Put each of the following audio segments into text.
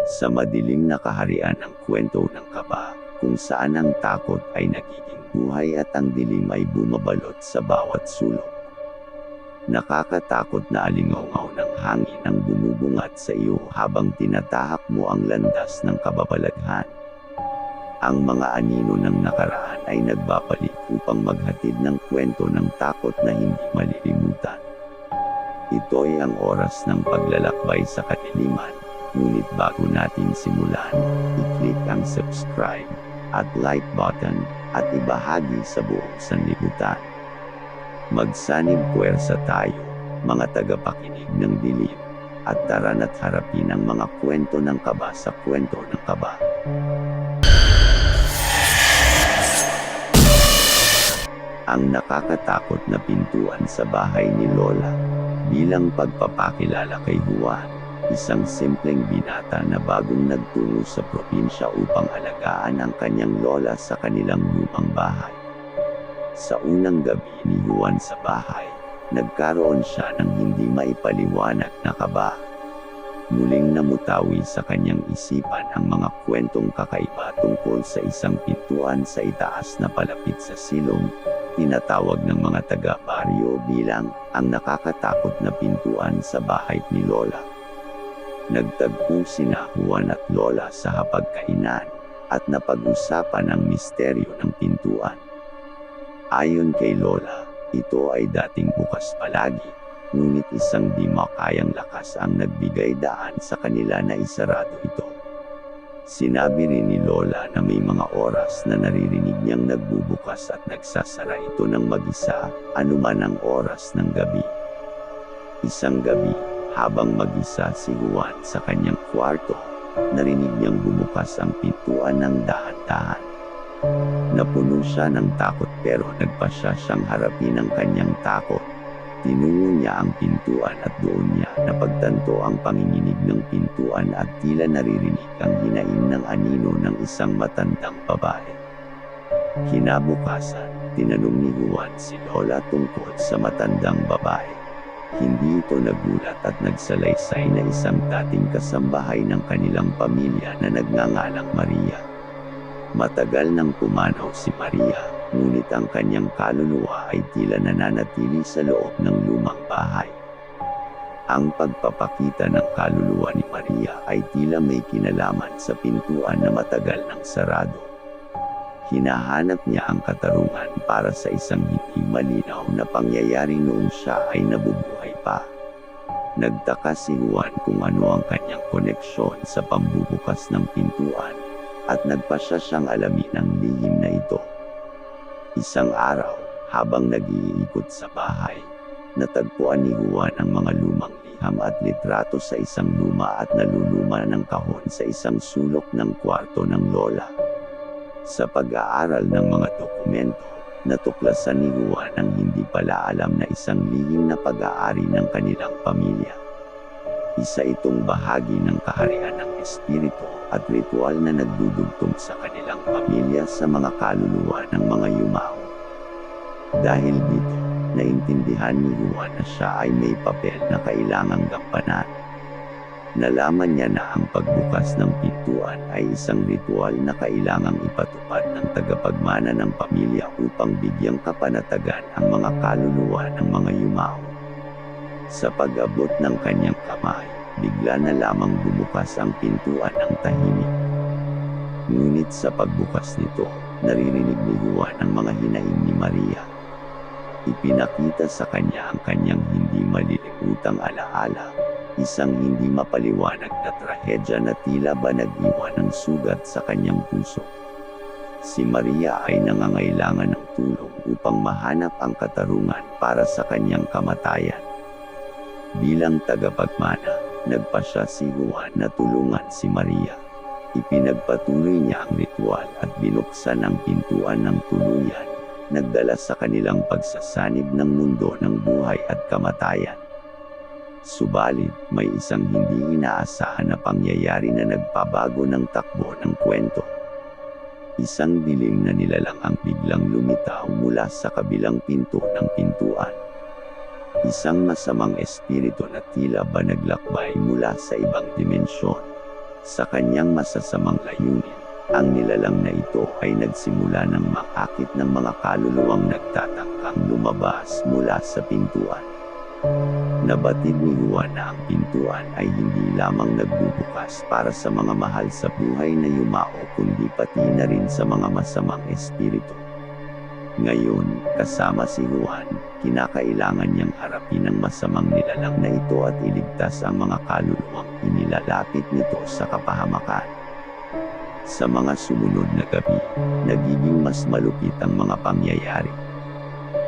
Sa madilim na kaharian ng kwento ng kaba, kung saan ang takot ay nagiging buhay at ang dilim ay bumabalot sa bawat sulok. Nakakatakot na alingaw ng hangin ang bumubungat sa iyo habang tinatahak mo ang landas ng kababalaghan. Ang mga anino ng nakaraan ay nagbabalik upang maghatid ng kwento ng takot na hindi malilimutan. Ito ay ang oras ng paglalakbay sa kadiliman. Ngunit bago natin simulan, i-click ang subscribe at like button at ibahagi sa buong sanlibutan. Magsanib puwersa tayo, mga tagapakinig ng dilim, at tara na't harapin ang mga kwento ng kaba sa kwento ng kaba. Ang nakakatakot na pintuan sa bahay ni Lola. Bilang pagpapakilala kay Juan, isang simpleng binata na bagong nagtungo sa probinsya upang alagaan ang kanyang lola sa kanilang lumang bahay. Sa unang gabi ni Juan sa bahay, nagkaroon siya ng hindi maipaliwanag na kaba. Muling namutawi sa kanyang isipan ang mga kwentong kakaiba tungkol sa isang pintuan sa itaas na palapit sa silong, tinatawag ng mga taga-baryo bilang ang nakakatakot na pintuan sa bahay ni Lola. Nagtagpo sina Juan at Lola sa hapagkainan at napag-usapan ang misteryo ng pintuan. Ayon kay Lola, ito ay dating bukas palagi, ngunit isang di makayang lakas ang nagbigay daan sa kanila na isarado ito. Sinabi rin ni Lola na may mga oras na naririnig niyang nagbubukas at nagsasara ito ng mag-isa, anuman ang oras ng gabi. Isang gabi, habang mag-isa si Juan sa kanyang kwarto, narinig niyang bumukas ang pintuan ng dahan-dahan. Napuno siya ng takot pero nagpasya siyang harapin ang kanyang takot. Tinungo niya ang pintuan at doon niya napagtanto ang panginginig ng pintuan at tila naririnig ang hinaing ng anino ng isang matandang babae. Kinabukasan, tinanong ni Juan si Lola tungkol sa matandang babae. Hindi ito nagulat at nagsalaysay na isang dating kasambahay ng kanilang pamilya na nagngangalang Maria. Matagal nang pumanaw si Maria, ngunit ang kanyang kaluluwa ay tila nananatili sa loob ng lumang bahay. Ang pagpapakita ng kaluluwa ni Maria ay tila may kinalaman sa pintuan na matagal nang sarado. Hinahanap niya ang katarungan para sa isang hindi malinaw na pangyayari noong siya ay nabubuhay pa. Nagtaka si Juan kung ano ang kanyang koneksyon sa pambubukas ng pintuan, at nagpasya siyang alamin ang lihim na ito. Isang araw, habang nag-iikot sa bahay, natagpuan ni Juan ang mga lumang liham at litrato sa isang luma at naluluma ng kahon sa isang sulok ng kwarto ng lola. Sa pag-aaral ng mga dokumento, natuklasan ni Juan ang hindi pala alam na isang lihim na pag-aari ng kanilang pamilya. Isa itong bahagi ng kaharian ng espiritu at ritual na nagdudugtong sa kanilang pamilya sa mga kaluluwa ng mga yumao. Dahil dito, naintindihan ni Juan na siya ay may papel na kailangang gampanan. Nalaman niya na ang pagbukas ng pintuan ay isang ritual na kailangang ipatupad ng tagapagmana ng pamilya upang bigyang kapanatagan ang mga kaluluwa ng mga yumao. Sa pag-abot ng kanyang kamay, bigla na lamang bumukas ang pintuan ng tahimik. Ngunit sa pagbukas nito, naririnig ni Juan ang mga hinaing ni Maria. Ipinakita sa kanya ang kanyang hindi malilimutang alaala, isang hindi mapaliwanag na trahedya na tila ba nag-iwan ng sugat sa kanyang puso. Si Maria ay nangangailangan ng tulong upang mahanap ang katarungan para sa kanyang kamatayan. Bilang tagapagmana, nagpasya si Juan na tulungan si Maria. Ipinagpatuloy niya ang ritual at binuksan ang pintuan ng tuluyan, nagdala sa kanilang pagsasanib ng mundo ng buhay at kamatayan. Subalit, may isang hindi inaasahan na pangyayari na nagpabago ng takbo ng kwento. Isang dilim na nilalang ang biglang lumitaw mula sa kabilang pinto ng pintuan. Isang masamang espiritu na tila ba naglakbay mula sa ibang dimensyon. Sa kanyang masasamang layunin, ang nilalang na ito ay nagsimula ng makakit ng mga kaluluwang nagtatangkang lumabas mula sa pintuan. Nabatid ni Juan na ang pintuan ay hindi lamang nagbubukas para sa mga mahal sa buhay na yumao kundi pati na rin sa mga masamang espiritu. Ngayon, kasama si Juan, kinakailangan niyang harapin ang masamang nilalang na ito at iligtas ang mga kaluluwang inilalapit nito sa kapahamakan. Sa mga sumunod na gabi, nagiging mas malupit ang mga pangyayari.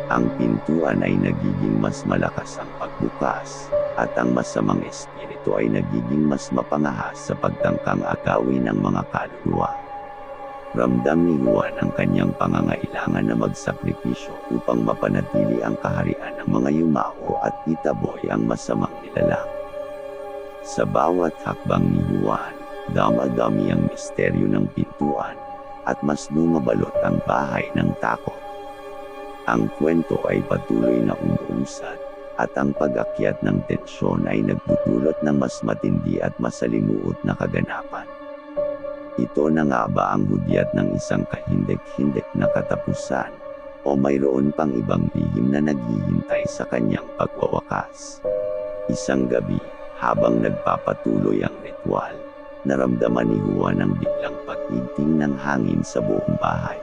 Ang pintuan ay nagiging mas malakas ang pagbukas, at ang masamang espiritu ay nagiging mas mapangahas sa pagtangkang agawin ng mga kaluluwa. Ramdam ni Juan ang kanyang pangangailangan na magsakripisyo upang mapanatili ang kaharian ng mga yumao at itaboy ang masamang nilalang. Sa bawat hakbang ni Juan, dama-dami ang misteryo ng pintuan, at mas bumabalot ang bahay ng takot. Ang kwento ay patuloy na umuusad, at ang pag-akyat ng tensyon ay nagdudulot ng mas matindi at masalimuot na kaganapan. Ito na nga ba ang hudyat ng isang kahindik-hindik na katapusan, o mayroon pang ibang lihim na naghihintay sa kanyang pagwawakas? Isang gabi, habang nagpapatuloy ang ritual, naramdaman ni Juan ang biglang pag-igting ng hangin sa buong bahay.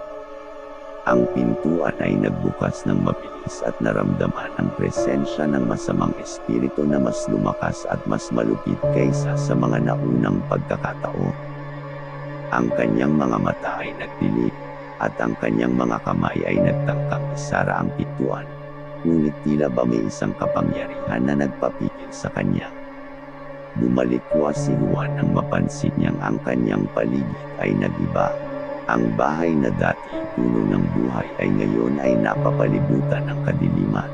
Ang pintuan ay nagbukas ng mabilis at naramdaman ang presensya ng masamang espiritu na mas lumakas at mas malupit kaysa sa mga naunang pagkakataon. Ang kanyang mga mata ay nagdilim, at ang kanyang mga kamay ay nagtangkang isara ang pintuan. Ngunit tila ba may isang kapangyarihan na nagpapigil sa kanya. Bumalikwa si Juan nang mapansin niyang ang kanyang paligid ay nag-iba. Ang bahay na dati puno ng buhay ay ngayon ay napapalibutan ng kadiliman.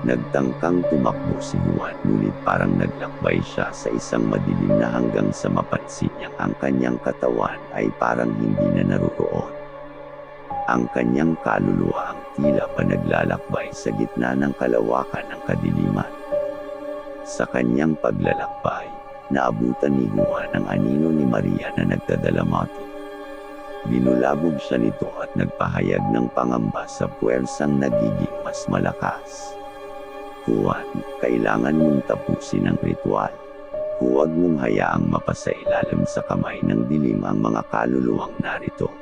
Nagtangkang tumakbo si Juan, ngunit parang naglakbay siya sa isang madilim na hanggang sa mapansin niyang ang kanyang katawan ay parang hindi na naruroon. Ang kanyang kaluluwa ang tila pa naglalakbay sa gitna ng kalawakan ng kadiliman. Sa kanyang paglalakbay, naabutan ni Juan ang anino ni Maria na nagdadalamati. Binulabog siya nito at nagpahayag ng pangamba sa puwersang nagiging mas malakas. Juan, kailangan mong tapusin ang ritual. Huwag mong hayaang mapasailalim sa kamay ng dilim ang mga kaluluwang narito.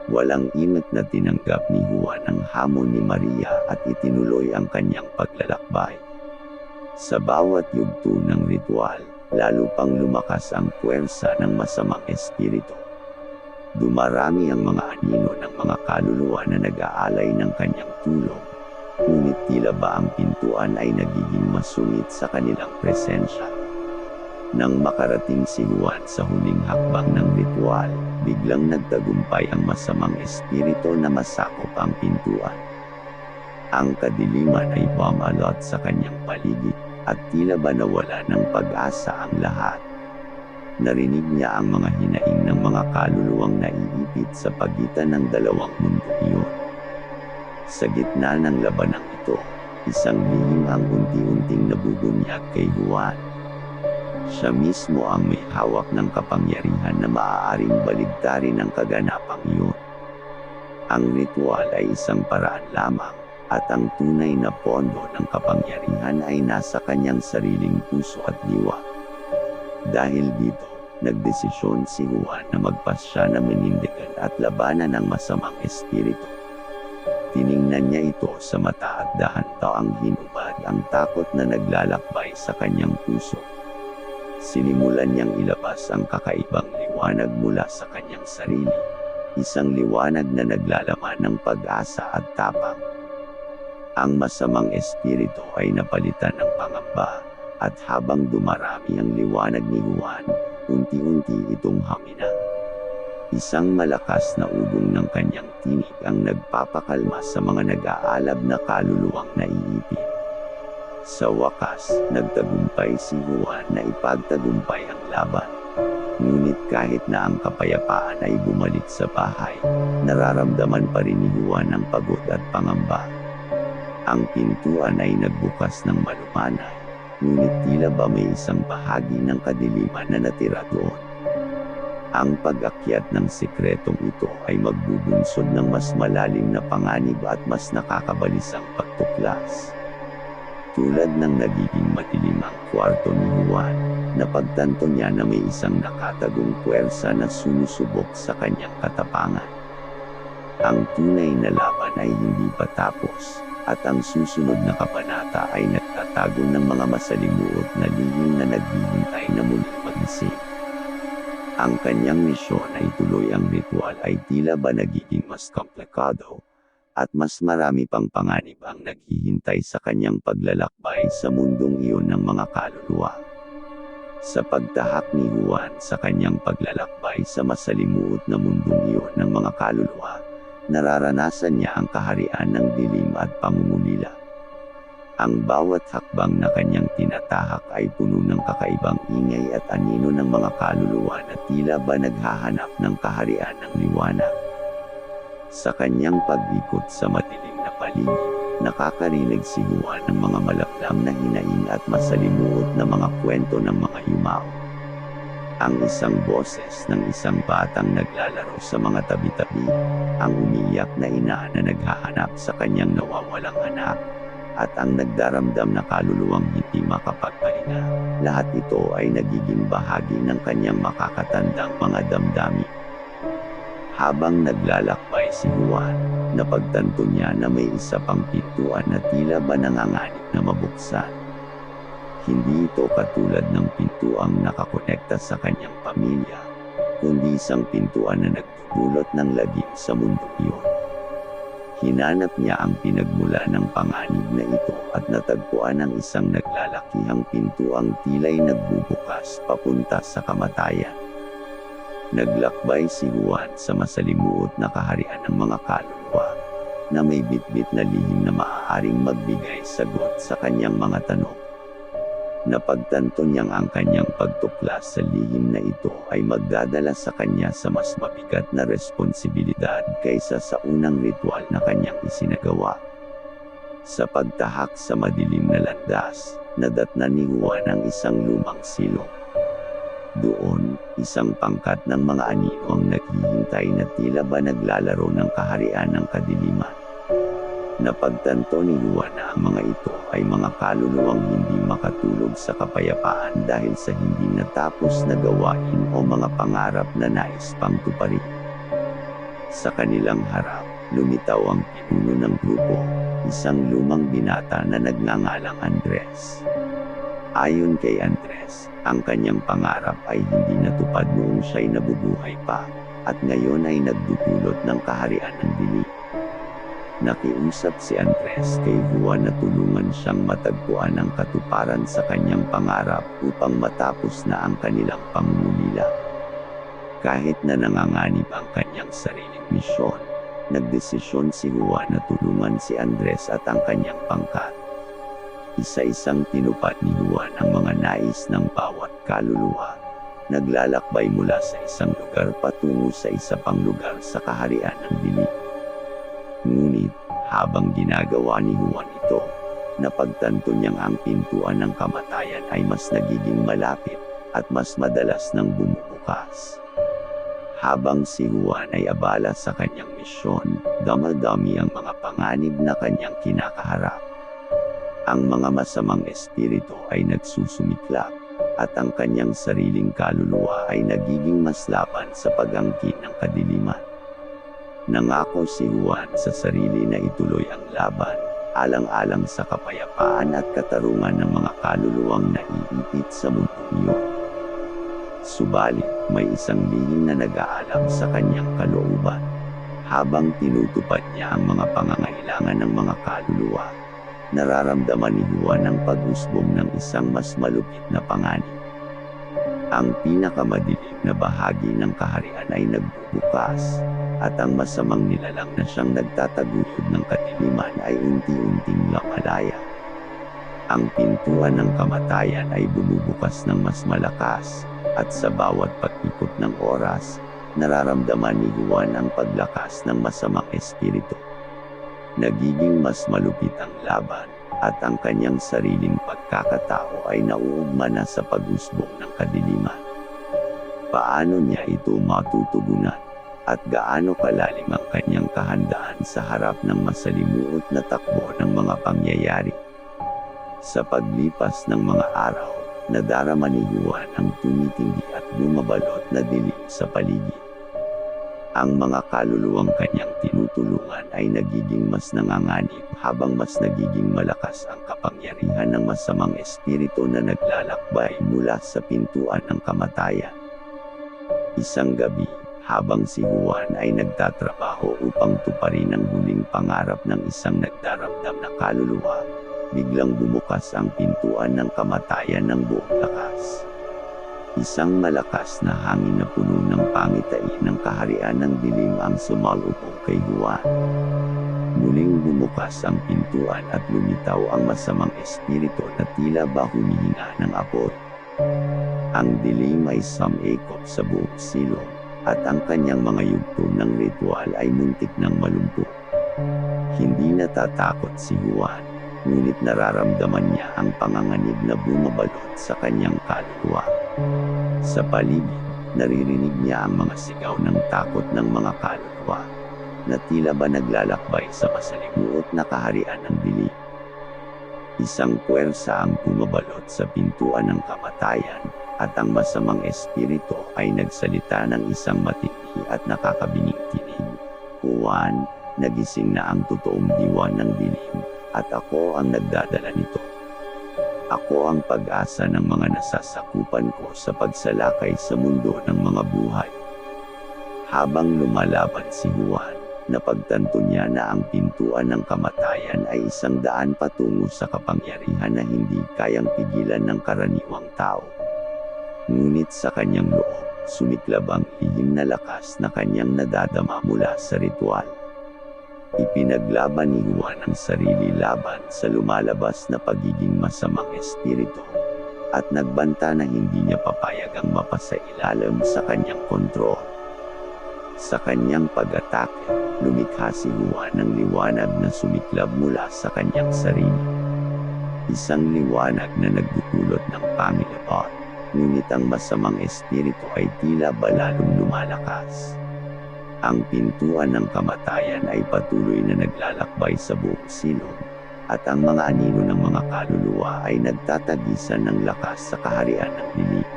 Walang imik na tinanggap ni Juan ang hamon ni Maria at itinuloy ang kanyang paglalakbay. Sa bawat yugto ng ritual, lalo pang lumakas ang puwersa ng masamang espiritu. Dumarami ang mga anino ng mga kaluluwa na nag-aalay ng kanyang tulong. Ngunit tila ba ang pintuan ay nagiging masungit sa kanilang presensya. Nang makarating si Juan sa huling hakbang ng ritual, biglang nagtagumpay ang masamang espiritu na masakop ang pintuan. Ang kadiliman ay bumalot sa kanyang paligid, at tila ba nawala ng pag-asa ang lahat. Narinig niya ang mga hinaing ng mga kaluluwang naiipit sa pagitan ng dalawang mundo iyon. Sa gitna ng labanang ito, isang lihim ang unti-unting nabubunyag kay Juan. Siya mismo ang may hawak ng kapangyarihan na maaaring baligtarin ang kaganapang iyon. Ang ritual ay isang paraan lamang, at ang tunay na pondo ng kapangyarihan ay nasa kanyang sariling puso at diwa. Dahil dito, nagdesisyon si Juan na magpasya na manindigan at labanan ang masamang espiritu. Tiningnan niya ito sa mata at dahan-daang hinubad ang takot na naglalakbay sa kanyang puso. Sinimulan niyang ilabas ang kakaibang liwanag mula sa kanyang sarili, isang liwanag na naglalaman ng pag-asa at tapang. Ang masamang espiritu ay napalitan ng pangamba, at habang dumarami ang liwanag ni Juan, unti-unti itong hamina. Isang malakas na ugong ng kanyang tinig ang nagpapakalma sa mga nag-aalab na kaluluwang naiipit. Sa wakas, nagtagumpay si Juan na ipagtagumpay ang laban. Ngunit kahit na ang kapayapaan ay bumalik sa bahay, nararamdaman pa rin ni Juan ang pagod at pangamba. Ang pintuan ay nagbukas ng malumanay, ngunit tila ba may isang bahagi ng kadiliman na natira doon. Ang pag-akyat ng sikretong ito ay magbubunsod ng mas malalim na panganib at mas nakakabalisang pagtuklas. Tulad ng nagiging madilim ang kwarto ni Juan, napagtanto niya na may isang nakatagong puwersa na sumusubok sa kanyang katapangan. Ang tunay na laban ay hindi pa tapos, at ang susunod na kabanata ay nagtatago ng mga masalimuot na lihim na naghihintay na muling magising. Ang kanyang misyon ay tuloy ang ritual ay tila ba nagiging mas komplikado, at mas marami pang panganib ang naghihintay sa kanyang paglalakbay sa mundong iyon ng mga kaluluwa. Sa pagtahak ni Juan sa kanyang paglalakbay sa masalimuot na mundong iyon ng mga kaluluwa, nararanasan niya ang kaharian ng dilim at pangungulila. Ang bawat hakbang na kanyang tinatahak ay puno ng kakaibang ingay at anino ng mga kaluluwa na tila ba naghahanap ng kaharian ng liwanag. Sa kanyang pag-ikot sa madilim na paligid, nakakarinig si Juan ng mga malaplam na hinaing at masalimuot na mga kwento ng mga yumao. Ang isang boses ng isang batang naglalaro sa mga tabi-tabi, ang umiiyak na ina na naghahanap sa kanyang nawawalang anak, at ang nagdaramdam na kaluluwang hindi makapagpahinga. Lahat ito ay nagiging bahagi ng kanyang makakatandang mga damdamin. Habang naglalakbay si Juan, napagtanto niya na may isa pang pintuan na tila ba nanganganib na mabuksan. Hindi ito katulad ng pintuang nakakonekta sa kanyang pamilya, kundi isang pintuan na nagdudulot ng lagim sa mundo iyon. Hinanap niya ang pinagmula ng panganib na ito at natagpuan ang isang naglalakihang pintuang tila'y nagbubukas papunta sa kamatayan. Naglakbay si Juan sa masalimuot na kaharian ng mga kaluluwa, na may bitbit na lihim na maaaring magbigay sagot sa kanyang mga tanong. Napagtanto niyang ang kanyang pagtuklas sa lihim na ito ay magdadala sa kanya sa mas mabigat na responsibilidad kaysa sa unang ritual na kanyang isinagawa. Sa pagtahak sa madilim na landas, nadatnan ni Juan ang isang lumang silong. Doon, isang pangkat ng mga anino ang naghihintay na tila ba naglalaro ng kaharian ng kadiliman. Napagtanto ni Juan na ang mga ito ay mga kaluluwang hindi makatulog sa kapayapaan dahil sa hindi natapos na gawain o mga pangarap na nais pang tuparin. Sa kanilang harap, lumitaw ang pinuno ng grupo, isang lumang binata na nagngangalang Andres. Ayon kay Andres, ang kanyang pangarap ay hindi natupad noong siya'y nabubuhay pa, at ngayon ay nagdudulot ng kaharian ng dilim. Nakiusap si Andres kay Juan na tulungan siyang matagpuan ang katuparan sa kanyang pangarap upang matapos na ang kanilang pangungulila. Kahit na nanganganib ang kanyang sariling misyon, nagdesisyon si Juan na tulungan si Andres at ang kanyang pangkat. Isa-isang tinupad ni Juan ang mga nais ng bawat kaluluwa. Naglalakbay mula sa isang lugar patungo sa isa pang lugar sa kaharian ng dilim. Ngunit, habang ginagawa ni Juan ito, napagtanto niyang ang pintuan ng kamatayan ay mas nagiging malapit at mas madalas nang bumubukas. Habang si Juan ay abala sa kanyang misyon, damadami ang mga panganib na kanyang kinakaharap. Ang mga masamang espiritu ay nagsusumiklap, at ang kanyang sariling kaluluwa ay nagiging mas laban sa pag-angkin ng kadiliman. Nangako si Juan sa sarili na ituloy ang laban, alang-alang sa kapayapaan at katarungan ng mga kaluluwang naiipit sa mundong iyon. Subalit, may isang lihim na nag-aalam sa kanyang kalooban. Habang tinutupad niya ang mga pangangailangan ng mga kaluluwa, nararamdaman ni Juan ang pag-usbong ng isang mas malupit na panganib. Ang pinakamadilim na bahagi ng kaharian ay nagbubukas, at ang masamang nilalang na siyang nagtataguyod ng kadiliman ay unti-unting lumalaya. Ang pintuan ng kamatayan ay bumubukas ng mas malakas, at sa bawat pag-ikot ng oras, nararamdaman ni Juan ang paglakas ng masamang espiritu. Nagiging mas malupit ang laban, at ang kanyang sariling pagkakatao ay nauugma na sa pag-usbong ng kadiliman. Paano niya ito matutugunan? At gaano kalalim ang kanyang kahandaan sa harap ng masalimuot na takbo ng mga pangyayari? Sa paglipas ng mga araw, nadarama ni Juan ang tumitindi at bumabalot na dilim sa paligid. Ang mga kaluluwang kanyang tinutulungan ay nagiging mas nanganganib habang mas nagiging malakas ang kapangyarihan ng masamang espiritu na naglalakbay mula sa pintuan ng kamatayan. Isang gabi, habang si Juan ay nagtatrabaho upang tuparin ang huling pangarap ng isang nagdaramdam na kaluluwa, biglang bumukas ang pintuan ng kamatayan ng buong lakas. Isang malakas na hangin na puno ng pangitain ng kaharian ng dilim ang sumalubong kay Juan. Muling bumukas ang pintuan at lumitaw ang masamang espiritu na tila ba humihinga ng apoy. Ang dilim ay sumikop sa buong silong, at ang kanyang mga yugto ng ritual ay muntik ng malumpo. Hindi natatakot si Juan, ngunit nararamdaman niya ang panganganib na bumabalot sa kanyang kaluluwa. Sa paligid, naririnig niya ang mga sigaw ng takot ng mga kaluluwa, na tila ba naglalakbay sa masalimuot na kaharian ng dilim. Isang puwersa ang bumabalot sa pintuan ng kamatayan, at ang masamang espiritu ay nagsalita ng isang matindi at nakakabinging tinig. Juan, nagising na ang totoong diwa ng dilim, at ako ang nagdadala nito. Ako ang pag-asa ng mga nasasakupan ko sa pagsalakay sa mundo ng mga buhay. Habang lumalaban si Juan, napagtanto niya na ang pintuan ng kamatayan ay isang daan patungo sa kapangyarihan na hindi kayang pigilan ng karaniwang tao. Ngunit sa kanyang loob, sumiklab ang lihim na lakas na kanyang nadadama mula sa ritual. Ipinaglaban ni Juan ang sarili laban sa lumalabas na pagiging masamang espiritu, at nagbanta na hindi niya papayagang mapasailalim sa kanyang kontrol. Sa kanyang pag-atake, lumikha si Juan ng liwanag na sumiklab mula sa kanyang sarili. Isang liwanag na nagdudulot ng pangilabot. Ngunit ang masamang espiritu ay tila ba lalong lumalakas. Ang pintuan ng kamatayan ay patuloy na naglalakbay sa buong silong, at ang mga anino ng mga kaluluwa ay nagtatagisan ng lakas sa kaharian ng dilim.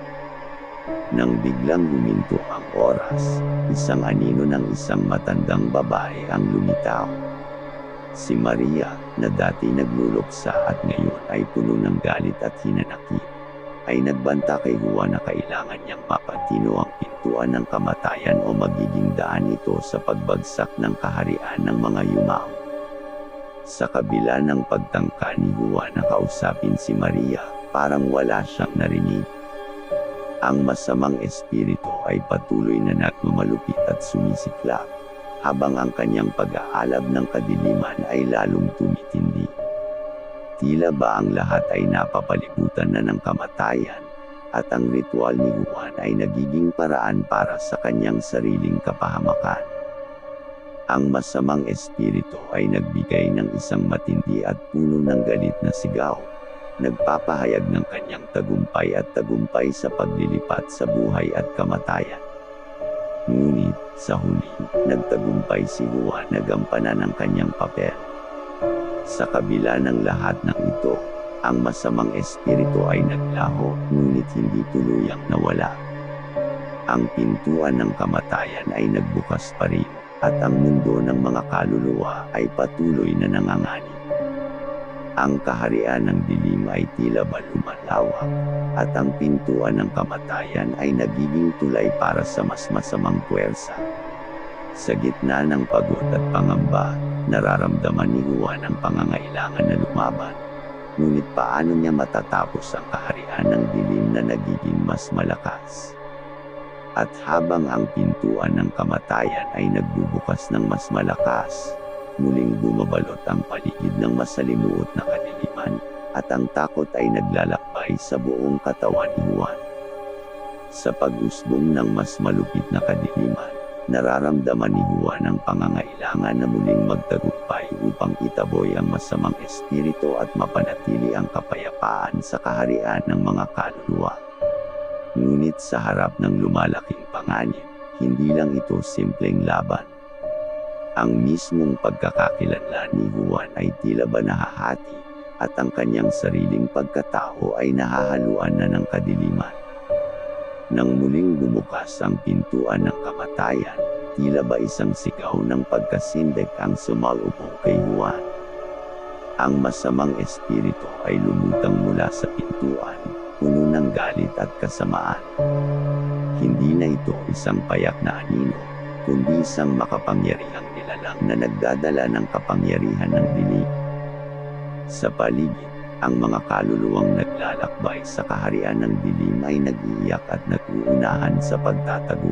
Nang biglang huminto ang oras, isang anino ng isang matandang babae ang lumitaw. Si Maria, na dati nagluluksa at ngayon ay puno ng galit at hinanakit, ay nagbanta kay Juan na kailangan niyang mapatino ang pintuan ng kamatayan o magiging daan ito sa pagbagsak ng kaharian ng mga yumao. Sa kabila ng pagtangka ni Juan na kausapin si Maria, parang wala siyang narinig. Ang masamang espiritu ay patuloy na nagmamalupit at sumisiklab, habang ang kanyang pag-aalab ng kadiliman ay lalong tumitindi. Tila ba ang lahat ay napapalibutan na ng kamatayan, at ang ritual ni Juan ay nagiging paraan para sa kanyang sariling kapahamakan. Ang masamang espiritu ay nagbigay ng isang matindi at puno ng galit na sigaw, nagpapahayag ng kanyang tagumpay sa paglilipat sa buhay at kamatayan. Ngunit, sa huli, nagtagumpay si Juan na gampanan ang kanyang papel. Sa kabila ng lahat ng ito, ang masamang espiritu ay naglaho, ngunit hindi tuluyang nawala. Ang pintuan ng kamatayan ay nagbukas pa rin, at ang mundo ng mga kaluluwa ay patuloy na nanganganib. Ang kaharian ng dilim ay tila ba lumalawak, at ang pintuan ng kamatayan ay nagiging tulay para sa mas masamang puwersa. Sa gitna ng pagod at pangamba, nararamdaman ni Juan ang pangangailangan na lumaban. Ngunit paano niya matatapos ang kaharian ng dilim na nagiging mas malakas? At habang ang pintuan ng kamatayan ay nagbubukas ng mas malakas, muling bumabalot ang paligid ng masalimuot na kadiliman, at ang takot ay naglalakbay sa buong katawan ni Juan. Sa pag-usbong ng mas malupit na kadiliman, Nararamdaman ni Juan ang pangangailangan na muling magtagumpay upang itaboy ang masamang espiritu at mapanatili ang kapayapaan sa kaharian ng mga kaluluwa. Ngunit sa harap ng lumalaking panganib, hindi lang ito simpleng laban. Ang mismong pagkakakilanlan ni Juan ay tila ba nahahati, at ang kanyang sariling pagkatao ay nahahaluan na ng kadiliman. Nang muling bumukas ang pintuan ng kamatayan, tila ba isang sigaw ng pagkasindak ang sumalubong kay Juan. Ang masamang espiritu ay lumutang mula sa pintuan, puno ng galit at kasamaan. Hindi na ito isang payak na anino, kundi isang makapangyarihang nilalang na nagdadala ng kapangyarihan ng dilim. Sa paligid, ang mga kaluluwang naglalakbay sa kaharian ng dilim ay nag-iiyak at nag-uunahan sa pagtatago.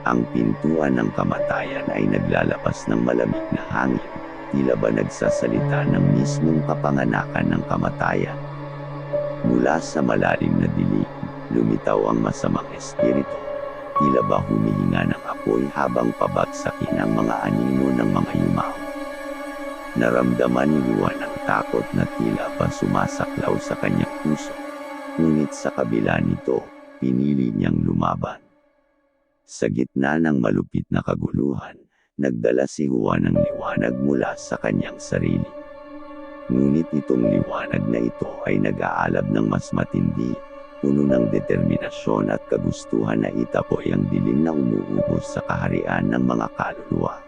Ang pintuan ng kamatayan ay naglalabas ng malamig na hangin, tila ba nagsasalita ng mismong kapanganakan ng kamatayan. Mula sa malalim na dilim, lumitaw ang masamang espiritu, tila ba humihinga ng apoy habang pabagsakin ang mga anino ng mga yumao. Naramdaman ni Juan ang takot na tila pa sumasaklaw sa kanyang puso. Ngunit sa kabila nito, pinili niyang lumaban. Sa gitna ng malupit na kaguluhan, nagdala si Juan ng liwanag mula sa kanyang sarili. Ngunit itong liwanag na ito ay nag-aalab ng mas matindi, puno ng determinasyon at kagustuhan na itaboy ang dilim na umuubos sa kaharian ng mga kaluluwa.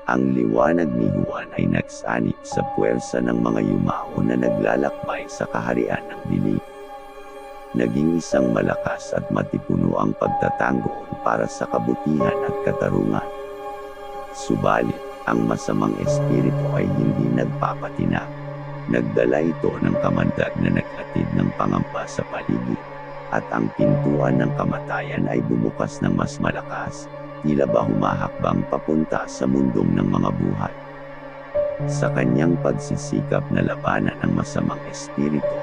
Ang liwanag ni Juan ay nagsanib sa puwersa ng mga yumao na naglalakbay sa kaharian ng dilim. Naging isang malakas at matipuno ang pagtatanggol para sa kabutihan at katarungan. Subalit, ang masamang espiritu ay hindi nagpapatinag. Nagdala ito ng kamandag na naghatid ng pangamba sa paligid, at ang pintuan ng kamatayan ay bumukas ng mas malakas, tila ba humahakbang papunta sa mundong ng mga buhay. Sa kanyang pagsisikap na labanan ng masamang espiritu,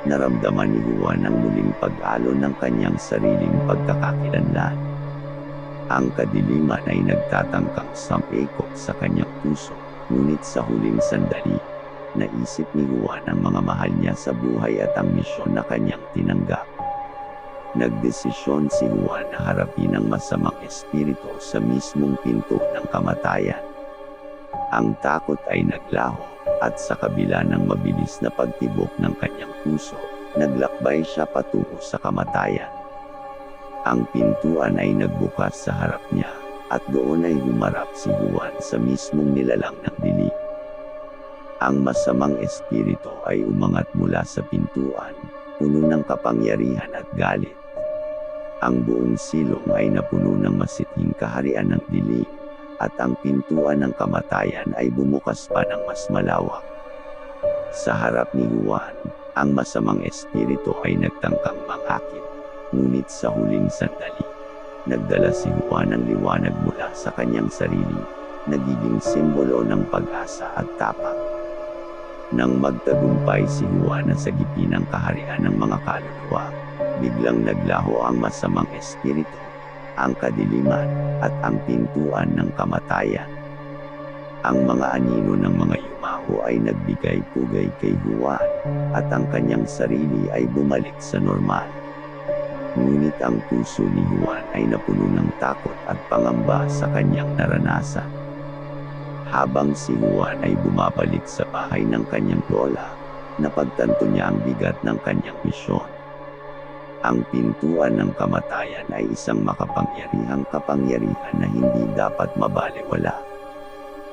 naramdaman ni Juan ang muling pag-alon ng kanyang sariling pagkakakilanlan. Ang kadiliman ay nagtatangkang sampikot sa kanyang puso, ngunit sa huling sandali, naisip ni Juan ang mga mahal niya sa buhay at ang misyon na kanyang tinanggap. Nagdesisyon si Juan na harapin ang masamang espiritu sa mismong pinto ng kamatayan. Ang takot ay naglaho, at sa kabila ng mabilis na pagtibok ng kanyang puso, naglakbay siya patungo sa kamatayan. Ang pintuan ay nagbukas sa harap niya, at doon ay humarap si Juan sa mismong nilalang ng dilim. Ang masamang espiritu ay umangat mula sa pintuan, puno ng kapangyarihan at galit. Ang buong silong ay napuno ng masithing kaharian ng dilim, at ang pintuan ng kamatayan ay bumukas pa ng mas malawak. Sa harap ni Juan, ang masamang espiritu ay nagtangkang mangakit, ngunit sa huling sandali, nagdala si Juan ng liwanag mula sa kanyang sarili, nagiging simbolo ng pag-asa at tapang. Nang magtagumpay si Juan na sagipin ang kaharian ng mga kaluluwa, biglang naglaho ang masamang espiritu, ang kadiliman, at ang pintuan ng kamatayan. Ang mga anino ng mga yumao ay nagbigay pugay kay Juan, at ang kanyang sarili ay bumalik sa normal. Ngunit ang puso ni Juan ay napuno ng takot at pangamba sa kanyang naranasan. Habang si Juan ay bumabalik sa bahay ng kanyang lola, napagtanto niya ang bigat ng kanyang misyon. Ang pintuan ng kamatayan ay isang makapangyarihang kapangyarihan na hindi dapat mabalewala.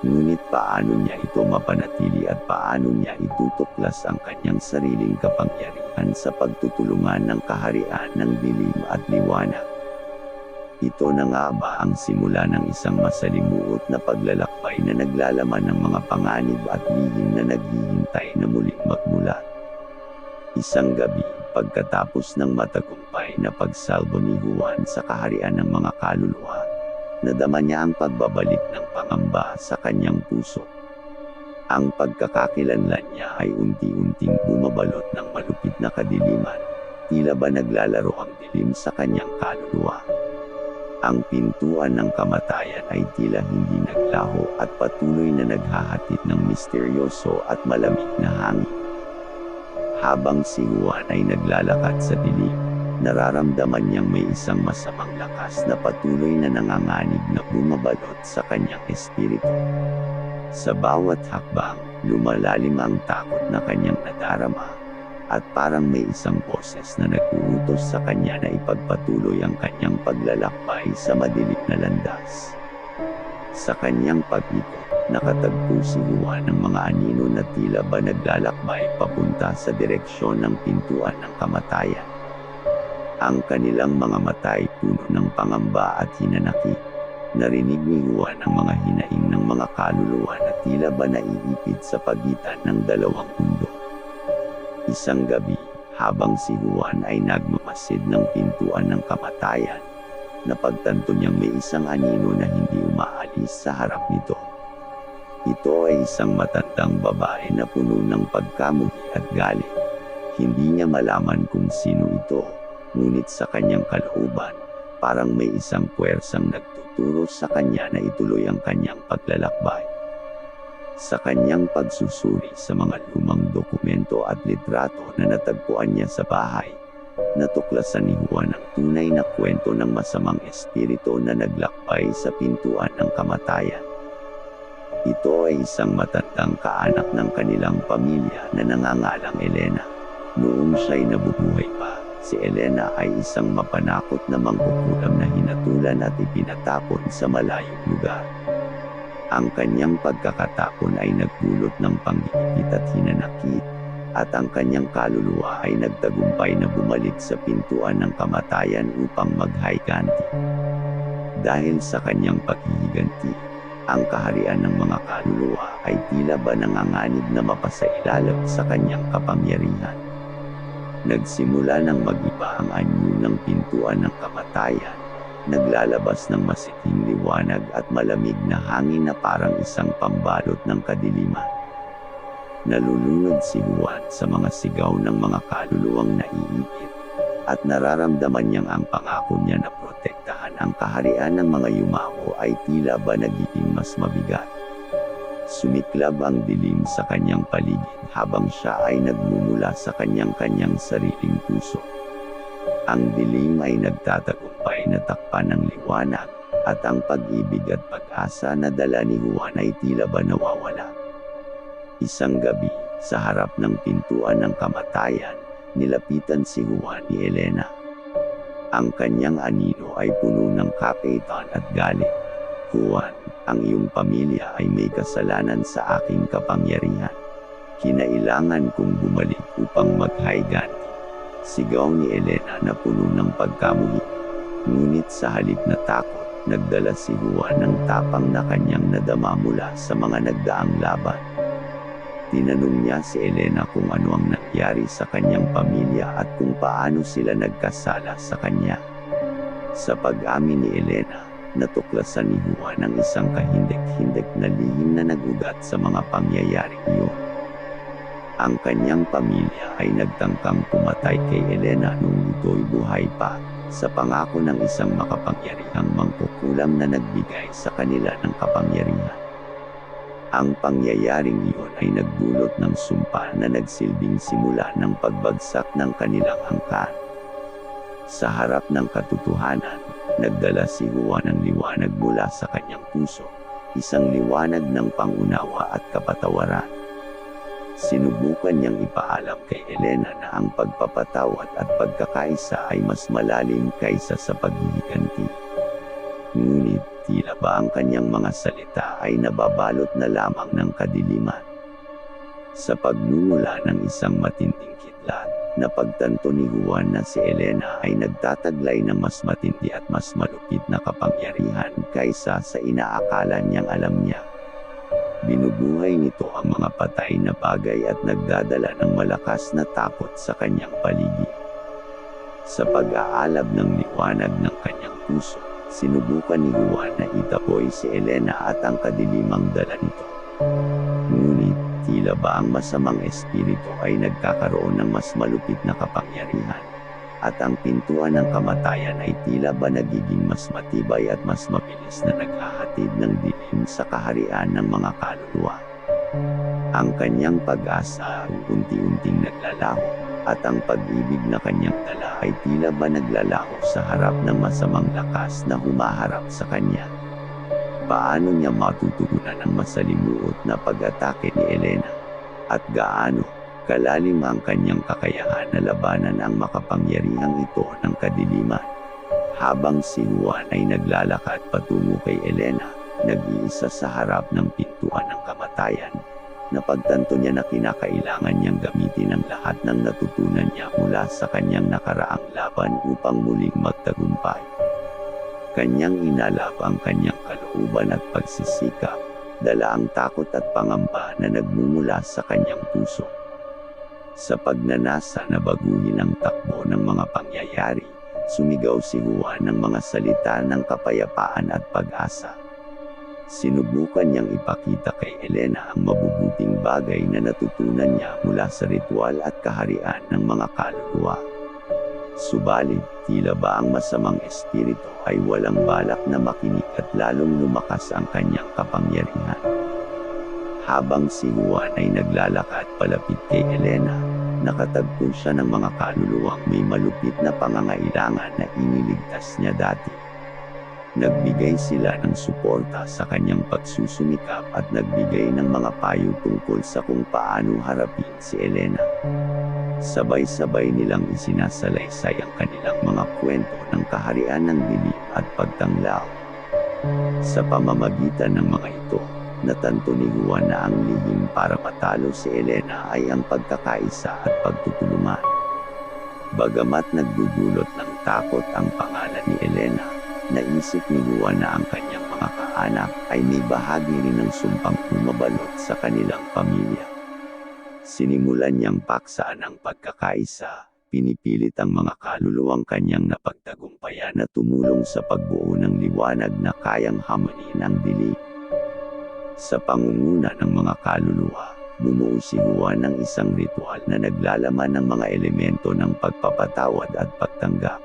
Ngunit paano niya ito mapanatili at paano niya itutuklas ang kanyang sariling kapangyarihan sa pagtutulungan ng kaharian ng dilim at liwanag? Ito na nga ba ang simula ng isang masalimuot na paglalakbay na naglalaman ng mga panganib at lihim na naghihintay na muling magmulat? Isang gabi, pagkatapos ng matagumpay na pagsalbo ni Juan sa kaharian ng mga kaluluwa, nadama niya ang pagbabalik ng pangamba sa kanyang puso. Ang pagkakakilanlan niya ay unti-unting bumabalot ng malupit na kadiliman, tila ba naglalaro ang dilim sa kanyang kaluluwa. Ang pintuan ng kamatayan ay tila hindi naglaho at patuloy na naghahatid ng misteryoso at malamig na hangin. Habang si Juan ay naglalakad sa dilim, nararamdaman niyang may isang masamang lakas na patuloy na nanganganib na bumabalot sa kanyang espiritu. Sa bawat hakbang, lumalalim ang takot na kanyang nadarama, at parang may isang boses na nag-uutos sa kanya na ipagpatuloy ang kanyang paglalakbay sa madilim na landas. Sa kanyang pag-ikot, nakatagpo si Juan ng mga anino na tila ba naglalakbay papunta sa direksyon ng pintuan ng kamatayan. Ang kanilang mga mata ay puno ng pangamba at hinanakit. Narinig ni Juan ang mga hinaing ng mga kaluluwa na tila ba naiipit sa pagitan ng dalawang mundo. Isang gabi, habang si Juan ay nagmamasid ng pintuan ng kamatayan, napagtanto niyang may isang anino na hindi umaalis sa harap nito. Ito ay isang matandang babae na puno ng pagkamuhi at galit. Hindi niya malaman kung sino ito, ngunit sa kanyang kalooban, parang may isang puwersang nagtuturo sa kanya na ituloy ang kanyang paglalakbay. Sa kanyang pagsusuri sa mga lumang dokumento at litrato na natagpuan niya sa bahay, natuklasan ni Juan ang tunay na kwento ng masamang espiritu na naglakbay sa pintuan ng kamatayan. Ito ay isang matandang kaanak ng kanilang pamilya na nangangalang Elena. Noong siya'y nabubuhay pa, si Elena ay isang mapanakot na mangkukulam na hinatulan at ipinatapon sa malayong lugar. Ang kanyang pagkakatapon ay nagdulot ng panggigipit at hinanakit, at ang kanyang kaluluwa ay nagtagumpay na bumalik sa pintuan ng kamatayan upang maghiganti. Dahil sa kanyang paghihiganti, ang kaharian ng mga kaluluwa ay tila ba nanganganib na mapasailalim sa kanyang kapangyarihan. Nagsimula ng mag-iba ang anyo ng pintuan ng kamatayan. Naglalabas ng masiting liwanag at malamig na hangin na parang isang pambalot ng kadiliman. Nalulunod si Juan sa mga sigaw ng mga kaluluwang naiipit, at nararamdaman niyang ang pangako niya na protektahan ang kaharian ng mga yumao ay tila ba nagiging mas mabigat. Sumiklab ang dilim sa kanyang paligid habang siya ay nagmumula sa kanyang sariling puso. Ang dilim ay nagtatagumpay na takpan ng liwanag, at ang pag-ibig at pag-asa na dala ni Juan ay tila ba nawawala. Isang gabi, sa harap ng pintuan ng kamatayan, nilapitan si Juan ni Elena. Ang kanyang anino ay puno ng kakaitan at galit. Juan, ang iyong pamilya ay may kasalanan sa aking kapangyarihan. Kinailangan kong bumalik upang maghiganti. Sigaw ni Elena na puno ng pagkamuhi. Ngunit sa halip na takot, nagdala si Juan ng tapang na kanyang nadama mula sa mga nagdaang laban. Tinanong niya si Elena kung ano ang nangyari sa kanyang pamilya at kung paano sila nagkasala sa kanya. Sa pag-amin ni Elena, natuklasan ni Juan ang isang kahindik-hindik na lihim na nagugat sa mga pangyayaring iyon. Ang kanyang pamilya ay nagtangkang pumatay kay Elena noong ito'y buhay pa, sa pangako ng isang makapangyarihang mangkukulam na nagbigay sa kanila ng kapangyarihan. Ang pangyayaring iyon ay nagdulot ng sumpa na nagsilbing simula ng pagbagsak ng kanilang angkan. Sa harap ng katotohanan, nagdala si Juan ng liwanag mula sa kanyang puso, isang liwanag ng pangunawa at kapatawaran. Sinubukan niyang ipaalam kay Elena na ang pagpapatawad at pagkakaisa ay mas malalim kaysa sa paghihiganti. Ngunit, tila ba ang kanyang mga salita ay nababalot na lamang ng kadiliman. Sa pagmumula ng isang matinding kidlat, napagtanto ni Juan na si Elena ay nagtataglay ng mas matindi at mas malupit na kapangyarihan kaysa sa inaakala niyang alam niya. Binubuhay nito ang mga patay na bagay at nagdadala ng malakas na takot sa kanyang paligid. Sa pag-aalab ng liwanag ng kanyang puso, sinubukan ni Juan na itaboy si Elena at ang kadilimang dala nito. Ngunit, tila ba ang masamang espiritu ay nagkakaroon ng mas malupit na kapangyarihan. at ang pintuan ng kamatayan ay tila ba nagiging mas matibay at mas mabilis na naghahatid ng dilim sa kaharian ng mga kaluluwa. Ang kanyang pag-asa ay unti-unting naglalaho, at ang pag-ibig na kanyang dala ay tila ba naglalaho sa harap ng masamang lakas na humaharap sa kanya. Paano niya matutugunan ang masalimuot na pag-atake ni Elena? At gaano kalalim ang kanyang kakayahan na labanan ang makapangyarihang ito ng kadiliman? Habang si Juan ay naglalakad patungo kay Elena, nag-iisa sa harap ng pintuan ng kamatayan, napagtanto niya na kinakailangan niyang gamitin ang lahat ng natutunan niya mula sa kanyang nakaraang laban upang muling magtagumpay. Kanyang inalab ang kanyang kalooban at pagsisikap, dala ang takot at pangamba na nagmumula sa kanyang puso. Sa pagnanasa na baguhin ang takbo ng mga pangyayari, sumigaw si Juan ng mga salita ng kapayapaan at pag-asa. Sinubukan niyang ipakita kay Elena ang mabubuting bagay na natutunan niya mula sa ritual at kaharian ng mga kaluluwa. Subalit, tila ba ang masamang espiritu ay walang balak na makinig at lalong lumakas ang kanyang kapangyarihan. Habang si Juan ay naglalakad palapit kay Elena, nakatagpo siya ng mga kaluluwang may malupit na pangangailangan na iniligtas niya dati. Nagbigay sila ng suporta sa kanyang pagsusumikap at nagbigay ng mga payo tungkol sa kung paano harapin si Elena. Sabay-sabay nilang isinasalaysay ang kanilang mga kwento ng kaharian ng dilim at pagtanglaw. Sa pamamagitan ng mga ito, natanto ni Juan na ang lihim para matalo si Elena ay ang pagkakaisa at pagtutulungan. Bagamat nagdudulot ng takot ang pangalan ni Elena, naisip ni Juan na ang kanyang mga kaanak ay may bahagi rin ng sumpang bumabalot sa kanilang pamilya. Sinimulan niyang paksaan ang pagkakaisa, pinipilit ang mga kaluluwang kanyang napagtagumpayan na tumulong sa pagbuo ng liwanag na kayang hamanin ang dilim. Sa pangunguna ng mga kaluluwa, bumuo si Juan ng isang ritual na naglalaman ng mga elemento ng pagpapatawad at pagtanggap.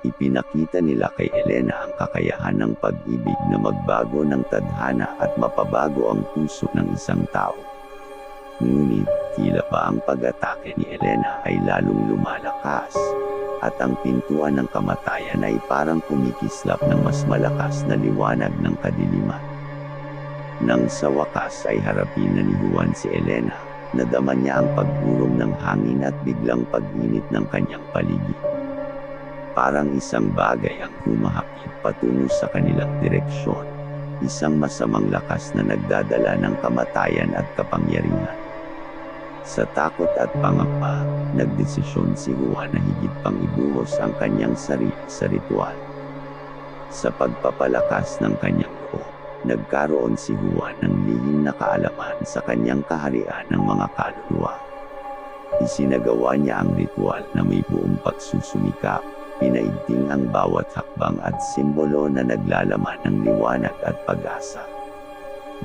Ipinakita nila kay Elena ang kakayahan ng pag-ibig na magbago ng tadhana at mapabago ang puso ng isang tao. Ngunit, tila ba ang pag-atake ni Elena ay lalong lumalakas, at ang pintuan ng kamatayan ay parang kumikislap ng mas malakas na liwanag ng kadiliman. Nang sa wakas ay harapin na ni Juan si Elena, nadama niya ang pagburong ng hangin at biglang pag-init ng kanyang paligid. Parang isang bagay ang humahapit patungo sa kanilang direksyon, isang masamang lakas na nagdadala ng kamatayan at kapangyarihan. Sa takot at pangamba, nagdesisyon si Juan na higit pang ibuhos ang kanyang sarili sa ritual. Sa pagpapalakas ng kanyang loob, nagkaroon si Juan ng lihim na kaalaman sa kanyang kaharian ng mga kaluluwa. Isinagawa niya ang ritual na may buong pagsusumikap, pinaigting ang bawat hakbang at simbolo na naglalaman ng liwanag at pag-asa.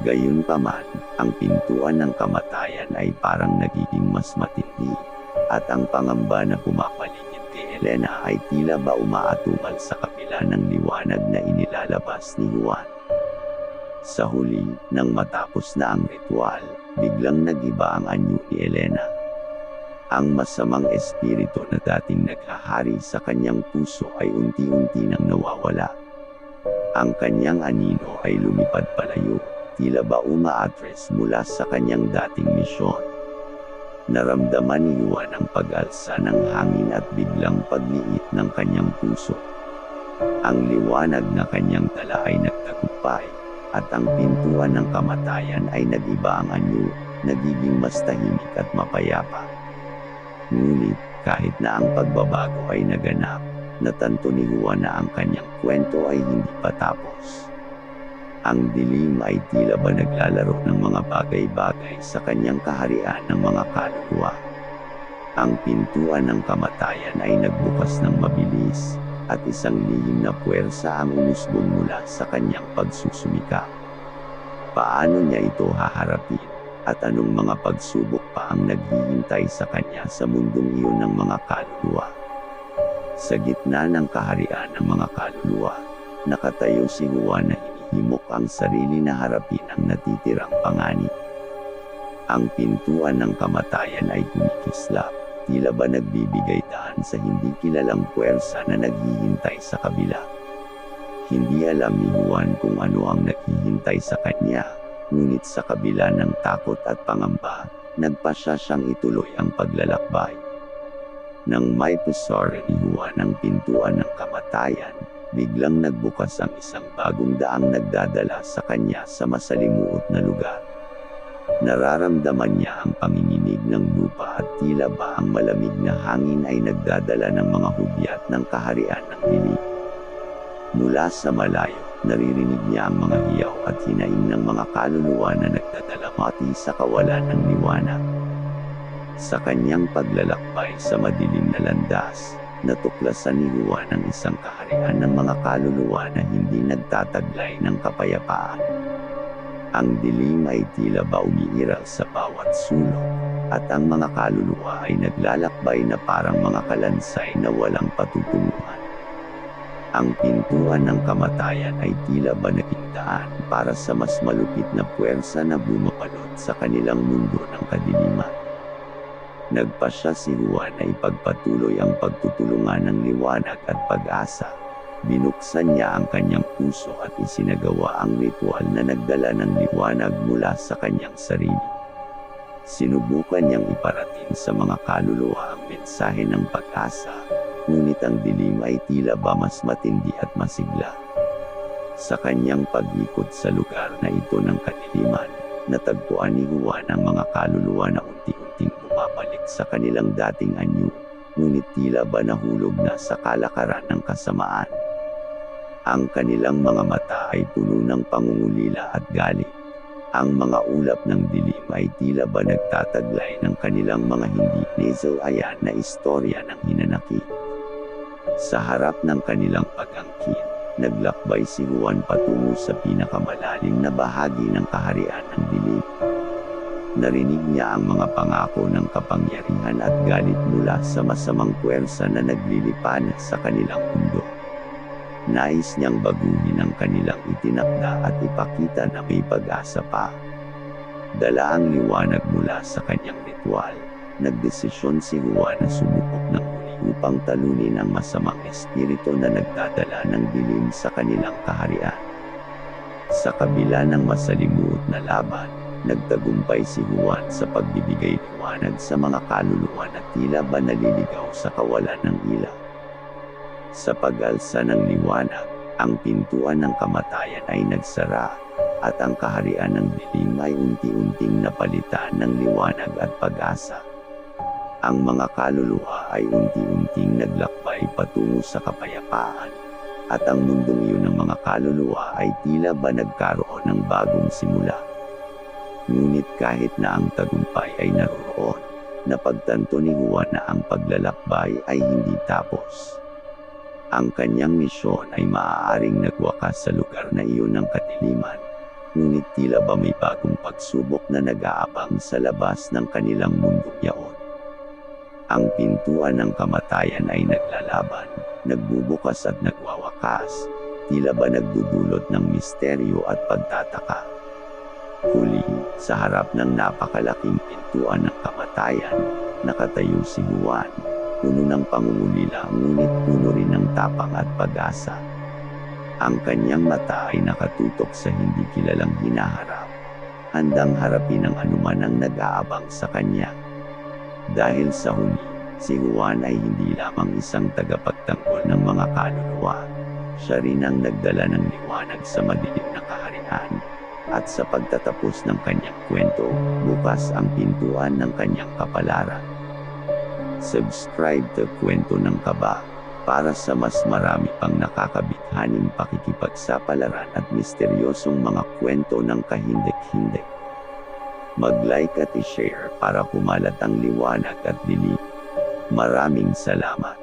Gayunpaman, ang pintuan ng kamatayan ay parang nagiging mas matindi, at ang pangamba na pumapaligid kay Elena ay tila ba umaatungal sa kabila ng liwanag na inilalabas ni Juan. Sa huli, nang matapos na ang ritual, biglang nag-iba ang anyo ni Elena. Ang masamang espiritu na dating naghahari sa kanyang puso ay unti-unti nang nawawala. Ang kanyang anino ay lumipad palayo, tila ba umaatras mula sa kanyang dating misyon. Naramdaman ni Juan ang pag-alsa ng hangin at biglang pagliit ng kanyang puso. Ang liwanag na kanyang dala ay nagtagumpay, at ang pintuan ng kamatayan ay nag-iba ang anyo, nagiging mas tahimik at mapayapa. Ngunit, kahit na ang pagbabago ay naganap, natanto ni Juan na ang kanyang kwento ay hindi pa tapos. Ang dilim ay tila ba naglalaro ng mga bagay-bagay sa kanyang kaharian ng mga kaluluwa. Ang pintuan ng kamatayan ay nagbukas ng mabilis, at isang lihim na puwersa ang umusbong mula sa kanyang pagsusumikap. Paano niya ito haharapin, at anong mga pagsubok pa ang naghihintay sa kanya sa mundong iyon ng mga kaluluwa? Sa gitna ng kaharian ng mga kaluluwa, nakatayo si Juan na hinihimok ang sarili na harapin ang natitirang panganib. Ang pintuan ng kamatayan ay kumikislap, tila ba nagbibigay daan sa hindi kilalang puwersa na naghihintay sa kabila. Hindi alam ni Juan kung ano ang naghihintay sa kanya, ngunit sa kabila ng takot at pangamba, nagpasya siyang ituloy ang paglalakbay. Nang may pusara ni Juan ang pintuan ng kamatayan, biglang nagbukas ang isang bagong daang nagdadala sa kanya sa masalimuot na lugar. Nararamdaman niya ang panginginig ng lupa at tila ba ang malamig na hangin ay nagdadala ng mga hudyat ng kaharian ng dilim. Mula sa malayo, naririnig niya ang mga hiyaw at hinaing ng mga kaluluwa na nagdadalamati sa kawalan ng liwanag. Sa kanyang paglalakbay sa madilim na landas, natuklasan ni Juan ang isang kaharian ng mga kaluluwa na hindi nagtataglay ng kapayapaan. Ang dilim ay tila ba umiiral sa bawat sulok, at ang mga kaluluwa ay naglalakbay na parang mga kalansay na walang patutunguhan. Ang pintuan ng kamatayan ay tila ba naging daan para sa mas malupit na puwersa na bumapalot sa kanilang mundo ng kadiliman. Nagpasya si Juan na ipagpatuloy ang pagtutulungan ng liwanag at pag-asa. Binuksan niya ang kanyang puso at isinagawa ang ritual na nagdala ng liwanag mula sa kanyang sarili. Sinubukan niyang iparating sa mga kaluluwa ang mensahe ng pag-asa, ngunit ang dilim ay tila ba mas matindi at masigla. Sa kanyang pag-ikot sa lugar na ito ng kadiliman, natagpuan ni Juan ang mga kaluluwa na unti-unting bumabalik sa kanilang dating anyo, ngunit tila ba nahulog na sa kalakaran ng kasamaan. Ang kanilang mga mata ay puno ng pangungulila at galit. Ang mga ulap ng dilim ay tila ba nagtataglay ng kanilang mga hindi naisalayan na istorya ng hinanakit. Sa harap ng kanilang pag-angkin, naglakbay si Juan patungo sa pinakamalalim na bahagi ng kaharian ng dilim. Narinig niya ang mga pangako ng kapangyarihan at galit mula sa masamang puwersa na naglilipana sa kanilang mundo. Nais niyang baguhin ang kanilang itinakda at ipakita na may pag-asa pa. Dala ang liwanag mula sa kanyang ritual, nagdesisyon si Juan na sumubok ng muli upang talunin ang masamang espiritu na nagdadala ng dilim sa kanilang kaharian. Sa kabila ng masalimuot na laban, nagtagumpay si Juan sa pagbibigay liwanag sa mga kaluluwa na tila ba naliligaw sa kawalan ng ilaw. Sa pag-alsa ng liwanag, ang pintuan ng kamatayan ay nagsara, at ang kaharian ng dilim ay unti-unting napalitan ng liwanag at pag-asa. Ang mga kaluluwa ay unti-unting naglakbay patungo sa kapayapaan, at ang mundong iyon ng mga kaluluwa ay tila ba nagkaroon ng bagong simula. Ngunit kahit na ang tagumpay ay naroon, napagtanto ni Juan na ang paglalakbay ay hindi tapos. Ang kanyang misyon ay maaaring nagwakas sa lugar na iyon ng kadiliman, ngunit tila ba may bagong pagsubok na nag-aabang sa labas ng kanilang mundong yaon. Ang pintuan ng kamatayan ay naglalaban, nagbubukas at nagwawakas, tila ba nagdudulot ng misteryo at pagtataka. Huli, sa harap ng napakalaking pintuan ng kamatayan, nakatayo si Juan, puno ng pangungulila ngunit puno rin ng tapang at pag-asa. Ang kanyang mata ay nakatutok sa hindi kilalang hinaharap, handang harapin ang anuman ang nag-aabang sa kanya. Dahil sa huli, si Juan ay hindi lamang isang tagapagtanggol ng mga kaluluwa, siya rin ang nagdala ng liwanag sa madilim na kaharian. At sa pagtatapos ng kanyang kwento, bukas ang pintuan ng kanyang kapalaran. Subscribe to Kwento ng Kaba para sa mas marami pang nakakabighaning pakikipagsapalaran at misteryosong mga kwento ng kahindik-hindik. Mag-like at i-share para kumalat ang liwanag at dilim. Maraming salamat.